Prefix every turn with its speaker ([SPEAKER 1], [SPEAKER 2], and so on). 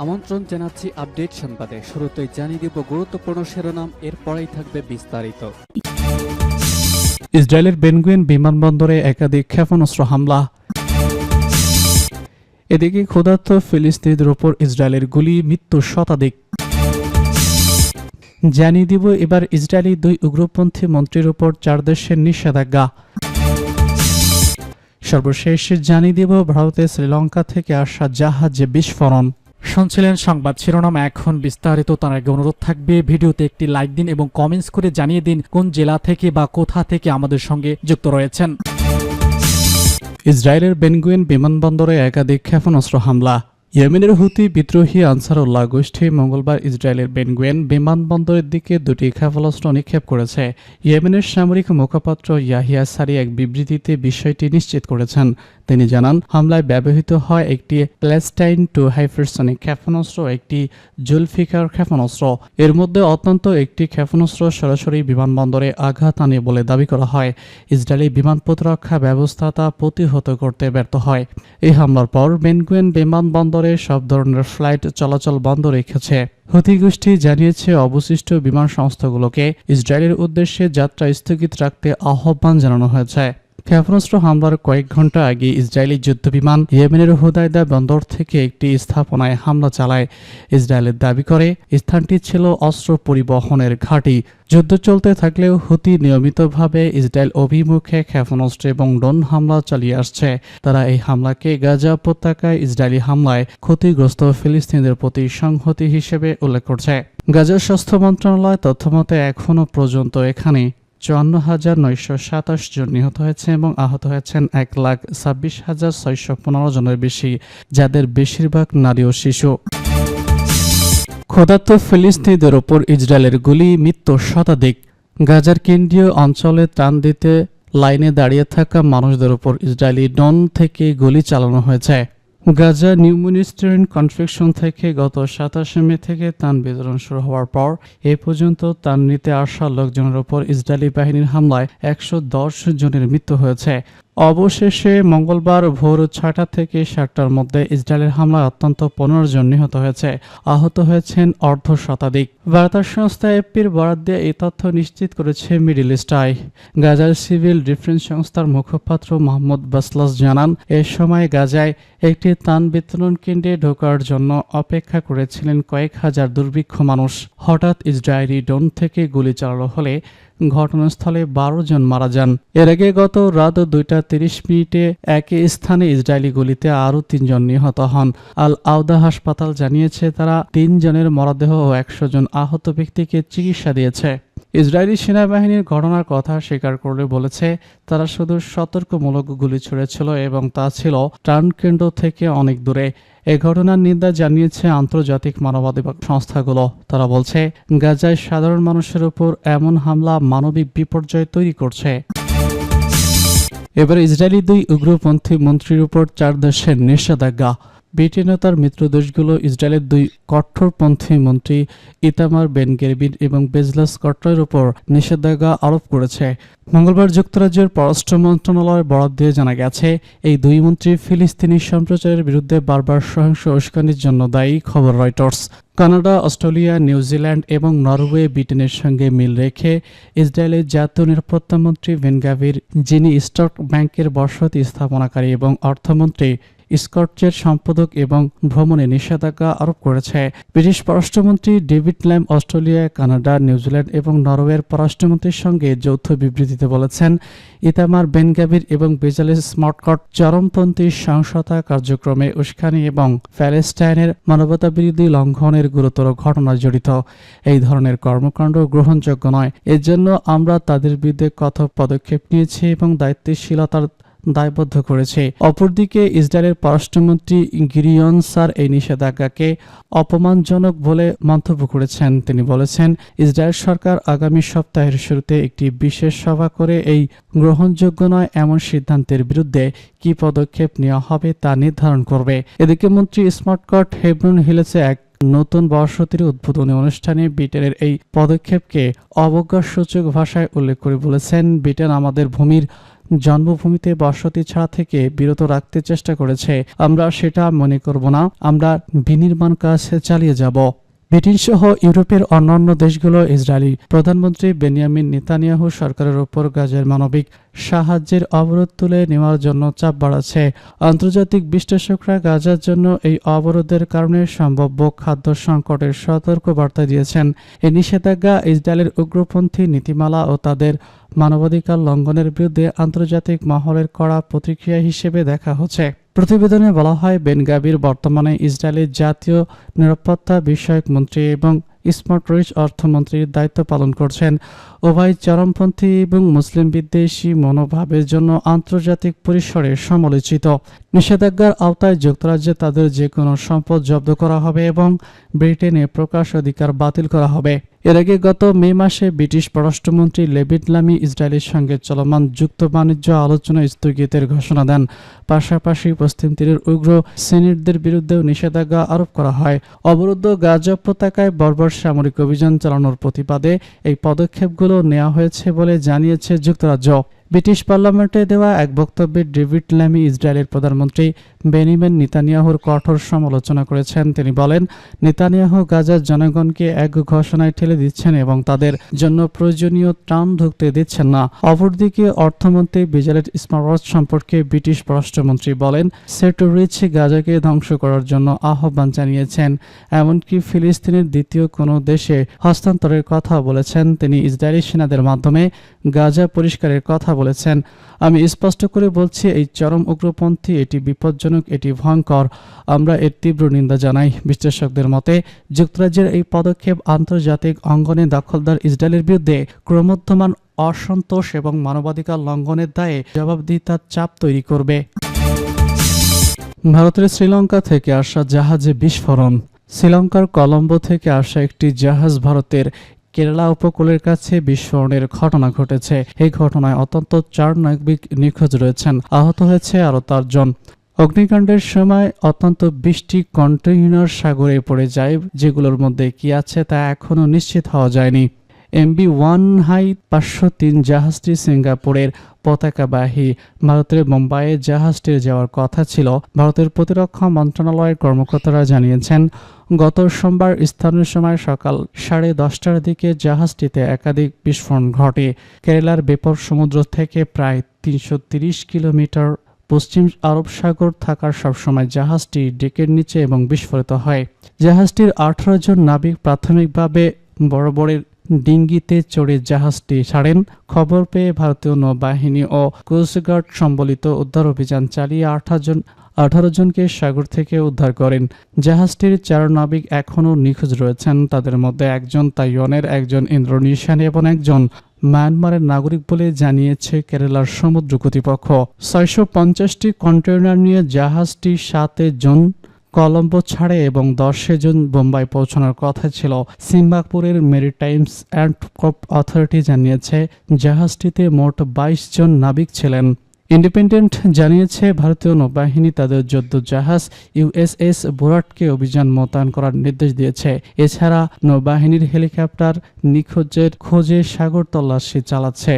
[SPEAKER 1] আমন্ত্রণ জানাচ্ছি আপডেট সংবাদে। শুরুতেই জানিয়ে দিব গুরুত্বপূর্ণ শিরোনাম, এরপরেই থাকবে বিস্তারিত।
[SPEAKER 2] ইসরায়েলের বেন গুরিয়ন বিমানবন্দরে একাধিক ক্ষেপণাস্ত্র হামলা। এদিকে ক্ষুধার্ত ফিলিস্তিনিদের উপর ইসরায়েলের গুলি, মৃত্যু শতাধিক। জানিয়ে দিব এবার ইসরায়েলি 2 উগ্রপন্থী মন্ত্রীর উপর 4 দেশের নিষেধাজ্ঞা। সর্বশেষ জানিয়ে দিব ভারতে শ্রীলঙ্কা থেকে আসা জাহাজে বিস্ফোরণ। শুনছিলেন সংবাদ শিরোনাম, এখন বিস্তারিত। তার আগে অনুরোধ থাকবে ভিডিওতে একটি লাইক দিন এবং কমেন্টস করে জানিয়ে দিন কোন জেলা থেকে বা কোথা থেকে আমাদের সঙ্গে যুক্ত রয়েছেন। ইসরায়েলের বেন গুরিয়ন বিমানবন্দরে একাধিক ক্ষেপণাস্ত্র হামলা। ইয়েমেনের হুতি বিদ্রোহী আনসারুল্লাহ গোষ্ঠী মঙ্গলবার ইসরায়েলের বেন গুরিয়ন বিমানবন্দরের দিকে 2টি ক্ষেপণাস্ত্র নিক্ষেপ করেছে। ইয়েমেনের সামরিক মুখপাত্র ইয়াহিয়া সারি এক বিবৃতিতে বিষয়টি নিশ্চিত করেছেন। তিনি জানান, হামলায় ব্যবহৃত হয় একটি প্যালেস্টাইন 2 হাইপারসনিক ক্ষেপণাস্ত্র, একটি জুলফিকার ক্ষেপণাস্ত্র। এর মধ্যে অত্যন্ত একটি ক্ষেপণাস্ত্র সরাসরি বিমানবন্দরে আঘাত আনে বলে দাবি করা হয়। ইসরায়েলি বিমান প্রতিরক্ষা ব্যবস্থা তা প্রতিহত করতে ব্যর্থ হয়। এই হামলার পর বেন গুরিয়ন বিমানবন্দরে সব ধরনের ফ্লাইট চলাচল বন্ধ রেখেছে। হুতি গোষ্ঠী জানিয়েছে অবশিষ্ট বিমান সংস্থাগুলোকে ইসরায়েলের উদ্দেশ্যে যাত্রা স্থগিত রাখতে আহ্বান জানানো হয়েছে। ক্ষেপণাস্ত্র হামলার কয়েক ঘন্টা আগে ইসরায়েলি যুদ্ধবিমান ইয়েমেনের হুদাইদা বন্দর থেকে একটি স্থাপনায় হামলা চালায়। ইসরায়েলের দাবি করে স্থানটি ছিল অস্ত্র পরিবহনের ঘাঁটি। যুদ্ধ চলতে থাকলেও হুতি নিয়মিতভাবে ইসরায়েল অভিমুখে ক্ষেপণাস্ত্র এবং ড্রোন হামলা চালিয়ে আসছে। তারা এই হামলাকে গাজা উপত্যকায় ইসরায়েলি হামলায় ক্ষতিগ্রস্ত ফিলিস্তিনিদের প্রতি সংহতি হিসেবে উল্লেখ করছে। গাজার স্বাস্থ্য মন্ত্রণালয় তথ্যমতে এখনও পর্যন্ত এখানে 54,927 জন নিহত হয়েছে এবং আহত হয়েছেন 1,26,615 জনের বেশি, যাদের বেশিরভাগ নারী ও শিশু। ক্ষুধার্ত ফিলিস্তিনিদের ওপর ইসরায়েলের গুলি, মৃত্যু শতাধিক। গাজার কেন্দ্রীয় অঞ্চলে ত্রাণ দিতে লাইনে দাঁড়িয়ে থাকা মানুষদের উপর ইসরায়েলি ড্রোন থেকে গুলি চালানো হয়েছে। গাজা নিউ মিনিস্টারিন কনফেকশন থেকে গত 27 মে থেকে ত্রাণ বিতরণ শুরু হওয়ার পর এ পর্যন্ত ত্রাণ নিতে আসা লোকজনের উপর ইসরায়েলি বাহিনীর হামলায় 110 জনের মৃত্যু হয়েছে। অবশেষে মঙ্গলবার ভোর 6টা থেকে 7টার মধ্যে ইসরায়েলের হামলায় অত্যন্ত 15 জন নিহত হয়েছে, আহত হয়েছেন অর্ধ শতাধিক। বার্তা সংস্থা এপির বরাত দিয়ে এই তথ্য নিশ্চিত করেছে মিডল ইস্ট আই। গাজার সিভিল ডিফেন্স সংস্থার মুখপাত্র মোহাম্মদ বাসলাস জানান, এ সময় গাজায় একটি ত্রাণ বিতরণ কেন্দ্রে ঢোকার জন্য অপেক্ষা করেছিলেন কয়েক হাজার দুর্ভিক্ষ মানুষ। হঠাৎ ইসরায়েলি ড্রোন থেকে গুলি চালানো হলে ঘটনাস্থলে 12 জন মারা যান। এর আগে গত রাত 2:30 একই স্থানে ইসরায়েলি গুলিতে আরও 3 জন নিহত হন। আল আউদা হাসপাতাল জানিয়েছে তারা 3 জনের মরদেহ ও 100 জন আহত ব্যক্তিকে চিকিৎসা দিয়েছে। ইসরায়েলি সেনাবাহিনীর ঘটনার কথা স্বীকার করলে বলেছে, তারা শুধু সতর্কমূলক গুলি ছুড়েছিল এবং তা ছিল ত্রাণ কেন্দ্র থেকে অনেক দূরে। এ ঘটনার নিন্দা জানিয়েছে আন্তর্জাতিক মানবাধিকার সংস্থাগুলো। তারা বলছে, গাজায় সাধারণ মানুষের উপর এমন হামলা মানবিক বিপর্যয় তৈরি করছে। এবার ইসরায়েলি 2 উগ্রপন্থী মন্ত্রীর উপর 4 দেশের নিষেধাজ্ঞা। ব্রিটেনও তার মিত্রদেশগুলো ইসরায়েলের 2 কট্টরপন্থী মন্ত্রী ইতামার বেন গেভির এবং বেজলাস কট্টরের উপর নিষেধাজ্ঞা আরোপ করেছে। মঙ্গলবার যুক্তরাজ্যের পররাষ্ট্র মন্ত্রণালয়ের বরাত দিয়ে জানা গেছে, এই 2 মন্ত্রী ফিলিস্তিনি সম্প্রচারের বিরুদ্ধে বারবার সহিংস উস্কানির জন্য দায়ী। খবর রয়টার্স। কানাডা, অস্ট্রেলিয়া, নিউজিল্যান্ড এবং নরওয়ে ব্রিটেনের সঙ্গে মিল রেখে ইসরায়েলের জাতীয় নিরাপত্তা মন্ত্রী বেন গেভির, যিনি স্টক ব্যাংকের বসতি স্থাপনাকারী এবং অর্থমন্ত্রী স্কটচের সম্পাদক এবং ভ্রমণে নিষেধাজ্ঞা আরোপ করেছে। ব্রিটিশ পররাষ্ট্রমন্ত্রী David Lammy Australia, Canada, New Zealand এবং নরওয়ের পররাষ্ট্রমন্ত্রীর সঙ্গে যৌথ বিবৃতিতে বলেছেন, ইতামার বেন গেভির এবং বেজালেস স্মার্টকট চরমপন্থী সহিংসতা কার্যক্রমে উস্কানি এবং প্যালেস্টাইনের মানবতাবিরোধী লঙ্ঘনের গুরুতর ঘটনা জড়িত। এই ধরনের কর্মকাণ্ড গ্রহণযোগ্য নয়। এর জন্য আমরা তাদের বিরুদ্ধে কঠোর পদক্ষেপ নিয়েছি এবং দায়িত্বশীলতার দায়বদ্ধ করেছে। অপরদিকে ইসরায়েলের পররাষ্ট্রমন্ত্রী গিরিয়ন সার এই নিষেধাজ্ঞাকে অপমানজনক বলে মন্তব্য করেছেন। তিনি বলেছেন, ইসরায়েল সরকার আগামী সপ্তাহের শুরুতে একটি বিশেষ সভা করে এই গ্রহণযোগ্য নয় এমন সিদ্ধান্তের বিরুদ্ধে কি পদক্ষেপ নেওয়া হবে তা নির্ধারণ করবে। এদিকে মন্ত্রী স্মার্টকট হেব্রন হিলেসে এক নতুন বসতির উদ্বোধনী অনুষ্ঠানে ব্রিটেনের এই পদক্ষেপকে অবজ্ঞাসূচক ভাষায় উল্লেখ করে বলেছেন, ব্রিটেন আমাদের ভূমির জন্মভূমিতে বসতি ছাড়া থেকে বিরত রাখতে চেষ্টা করেছে। আমরা সেটা মনে করব না। আমরা বিনির্মাণ কাজ চালিয়ে যাব। ব্রিটেন সহ ইউরোপের অন্যান্য দেশগুলো ইসরায়েলি প্রধানমন্ত্রী বেনিয়ামিন নেতানিয়াহু সরকারের ওপর গাজার মানবিক সাহায্যের অবরোধ তুলে নেওয়ার জন্য চাপ বাড়াচ্ছে। আন্তর্জাতিক বিশ্লেষকরা গাজার জন্য এই অবরোধের কারণে সম্ভাব্য খাদ্য সংকটের সতর্ক বার্তা দিয়েছেন। এই নিষেধাজ্ঞা ইসরায়েলের উগ্রপন্থী নীতিমালা ও তাদের মানবাধিকার লঙ্ঘনের বিরুদ্ধে আন্তর্জাতিক মহলের কড়া প্রতিক্রিয়া হিসেবে দেখা হচ্ছে। প্রতিবেদনে বলা হয়, বেন গাভির বর্তমানে ইসরায়েলের জাতীয় নিরাপত্তা বিষয়ক মন্ত্রী এবং স্মার্ট রিচ অর্থমন্ত্রীর দায়িত্ব পালন করছেন। উভয় চরমপন্থী এবং মুসলিম বিদ্বেষী মনোভাবের জন্য আন্তর্জাতিক পরিসরে সমালোচিত। নিষেধাজ্ঞার আওতায় যুক্তরাজ্যে তাদের যে কোনো সম্পদ জব্দ করা হবে এবং ব্রিটেনে প্রকাশ অধিকার বাতিল করা হবে। এর আগে গত মে মাসে ব্রিটিশ পররাষ্ট্রমন্ত্রী ডেভিড লামি ইসরায়েলের সঙ্গে চলমান যুক্ত বাণিজ্য আলোচনা স্থগিতের ঘোষণা দেন। পাশাপাশি পশ্চিম তীরের উগ্র সিনিয়রদের বিরুদ্ধেও নিষেধাজ্ঞা আরোপ করা হয়। অবরুদ্ধ গাজা উপত্যকায় বর্বর সামরিক অভিযান চালানোর প্রতিবাদে এই পদক্ষেপগুলো নেওয়া হয়েছে বলে জানিয়েছে যুক্তরাজ্য। ব্রিটিশ পার্লামেন্টে দেওয়া এক বক্তব্যে ডেভিড লামি ইসরায়েলের প্রধানমন্ত্রী বেনিয়ামিন নেতানিয়াহুর কঠোর সমালোচনা করেছেন। তিনি বলেন, নেতানিয়াহু গাজার জনগণকে এক ঘোষণায় ঠেলে দিচ্ছেন এবং তাদের জন্য প্রয়োজনীয় ত্রাণ ঢুকতে দিচ্ছেন না। অপরদিকে অর্থমন্ত্রী বেজালেট স্মার্ট সম্পর্কে ব্রিটিশ পররাষ্ট্রমন্ত্রী বলেন, সেট রিচ গাজাকে ধ্বংস করার জন্য আহ্বান জানিয়েছেন। এমনকি ফিলিস্তিনের দ্বিতীয় কোনো দেশে হস্তান্তরের কথা বলেছেন। তিনি ইসরায়েলি সেনাদের মাধ্যমে গাজা পরিষ্কারের কথা বলেছেন। আমি স্পষ্ট করে বলছি, এই চরম উগ্রপন্থী, এটি বিপজ্জনক, এটি ভয়ঙ্কর। আমরা এর তীব্র নিন্দা জানাই। বিশ্লেষকদের মতে যুক্তরাজ্যের এই পদক্ষেপ আন্তর্জাতিক অঙ্গনে দখলদার ইসরায়েলের বিরুদ্ধে ক্রমবর্ধমান অসন্তোষ এবং মানবাধিকার লঙ্ঘনের দায়ে জবাবদিহিতার চাপ তৈরি করবে। ভারতের শ্রীলঙ্কা থেকে আসা জাহাজে বিস্ফোরণ। শ্রীলঙ্কার কলম্বো থেকে আসা একটি জাহাজ ভারতের কেরালা উপকূলের কাছে বিস্ফোরণের ঘটনা ঘটেছে। এই ঘটনায় অন্তত 4 নাবিক নিখোঁজ রয়েছেন। আহত হয়েছে আরও 4 জন। অগ্নিকাণ্ডের সময় অত্যন্ত 20টি কন্টেইনার সাগরে পড়ে যায়, যেগুলোর মধ্যে কি আছে তা এখনও নিশ্চিত হওয়া যায়নি। MV1 হাই 503 জাহাজটি সিঙ্গাপুরের পতাকাবাহী। ভারতের মুম্বাইয়ে জাহাজটির যাওয়ার কথা ছিল। ভারতের প্রতিরক্ষা মন্ত্রণালয়ের কর্মকর্তারা জানিয়েছেন, গত সোমবার স্থানীয় সময় সকাল 10:30টার দিকে জাহাজটিতে একাধিক বিস্ফোরণ ঘটে। কেরালার বেপর সমুদ্র থেকে প্রায় 330 কিলোমিটার পশ্চিম আরব সাগর থাকার সবসময় জাহাজটি ডেকের নিচে এবং বিস্ফোরিত হয়। জাহাজটির 18 জন নাবিক প্রাথমিকভাবে বড় ডিঙ্গিতে চড়ে জাহাজটি ছাড়েন। খবর পেয়ে ভারতীয় নৌবাহিনী ও কোস্টগার্ড সম্বলিত উদ্ধার অভিযান চালিয়ে 18 জনকে সাগর থেকে উদ্ধার করেন। জাহাজটির 4 নাবিক এখনও নিখোঁজ রয়েছেন। তাদের মধ্যে একজন তাইওয়ানের, একজন ইন্দোনেশিয়ান এবং একজন মায়ানমারের নাগরিক বলে জানিয়েছে কেরালার সমুদ্র কর্তৃপক্ষ। 650টি কন্টেইনার নিয়ে জাহাজটি 7 জন কলম্বো ছাড়ে এবং 10 জন বোম্বাই পৌঁছানোর কথা ছিল। সিঙ্গাপুরের মেরিটাইমস অ্যান্ড কোপ অথরিটি জানিয়েছে, জাহাজটিতে মোট 22 জন নাবিক ছিলেন। ইন্ডিপেন্ডেন্ট জানিয়েছে, ভারতীয় নৌবাহিনী তাদের যুদ্ধ জাহাজ USS বোরাটকে অভিযান মোতায়েন করার নির্দেশ দিয়েছে। এছাড়া নৌবাহিনীর হেলিকপ্টার নিখোঁজের খোঁজে সাগর তল্লাশি চালাচ্ছে।